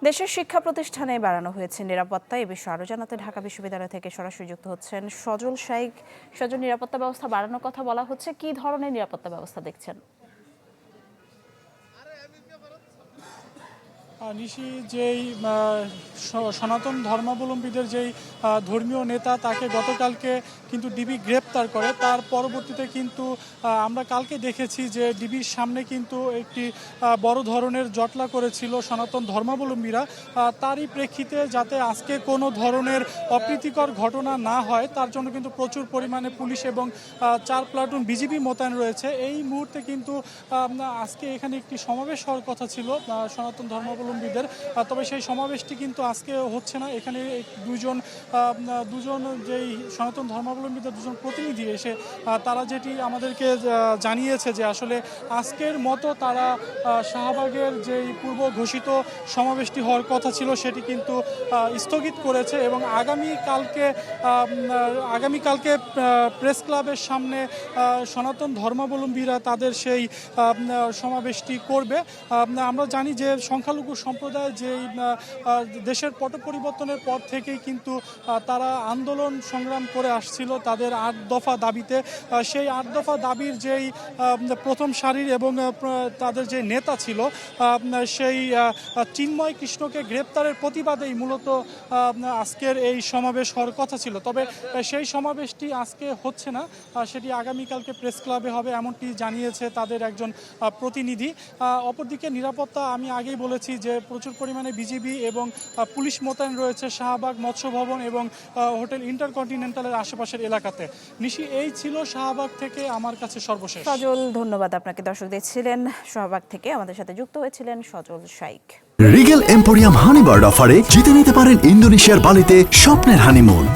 দেশের শিক্ষা প্রতিষ্ঠানে বাড়ানো হয়েছে নিরাপত্তা। এ বিষয়ে আরও জানাতে ঢাকা বিশ্ববিদ্যালয় থেকে সরাসরি যুক্ত হচ্ছেন সজল শাইখ। সজল, নিরাপত্তা ব্যবস্থা বাড়ানোর কথা বলা হচ্ছে, কি ধরনের নিরাপত্তা ব্যবস্থা দেখছেন? নিশি যেই সনাতন ধর্মাবলম্বীদের যেই ধর্মীয় নেতা তাকে গতকালকে কিন্তু ডিবি গ্রেপ্তার করে, তার পরবর্তীতে কিন্তু আমরা কালকে দেখেছি যে ডিবির সামনে কিন্তু একটি বড় ধরনের জটলা করেছিল সনাতন ধর্মাবলম্বীরা। তারই প্রেক্ষিতে যাতে আজকে কোনো ধরনের অপ্রীতিকর ঘটনা না হয় তার জন্য কিন্তু প্রচুর পরিমাণে পুলিশ এবং 4 প্লাটুন বিজিবি মোতায়েন রয়েছে। এই মুহূর্তে কিন্তু আজকে এখানে একটি সমাবেশ হওয়ার কথা ছিল সনাতন ধর্মাবলম্বীদের, তবে সেই সমাবেশটি কিন্তু আজকে হচ্ছে না। এখানে দুজন যেই সনাতন ধর্মাবলম্বীদের দুজন প্রতিনিধি এসে তারা যেটি আমাদেরকে জানিয়েছে যে আসলে আজকের মতো তারা শাহবাগের যেই পূর্ব ঘোষিত সমাবেশটি হওয়ার কথা ছিল সেটি কিন্তু স্থগিত করেছে এবং আগামীকালকে প্রেস ক্লাবের সামনে সনাতন ধর্মাবলম্বীরা তাদের সেই সমাবেশটি করবে। আমরা জানি যে সংখ্যালঘু সম্প্রদায় যেই দেশের পট পরিবর্তনের পর থেকেই কিন্তু তারা আন্দোলন সংগ্রাম করে আসছিল তাদের 8 দফা দাবিতে। সেই 8 দফা দাবির যেই প্রথম সারির এবং তাদের যে নেতা ছিল সেই চিন্ময় কৃষ্ণকে গ্রেপ্তারের প্রতিবাদেই মূলত আজকের এই সমাবেশ হওয়ার কথা ছিল। তবে সেই সমাবেশটি আজকে হচ্ছে না, সেটি আগামীকালকে প্রেস ক্লাবে হবে এমনটি জানিয়েছে তাদের একজন প্রতিনিধি। অপরদিকে নিরাপত্তা আমি আগেই বলেছি যে প্রচুর পরিমাণে বিজিবি এবং পুলিশ মোতায়েন রয়েছে শাহবাগ, মৎস্য ভবন এবং হোটেল ইন্টারকন্টিনেন্টালের আশেপাশের এলাকাতে। নিশি, এই ছিল শাহবাগ থেকে আমার কাছে সর্বশেষ। সজল, ধন্যবাদ আপনাকে। দর্শক দেখছিলেন শাহবাগ থেকে, আমাদের সাথে যুক্ত হয়েছিলেন সজল শাইখ। রিগেল এম্পোরিয়াম হানিবার্ড অফারে জিতে নিতে পারেন ইন্দোনেশিয়ার বালিতে স্বপ্নের হানিমুন।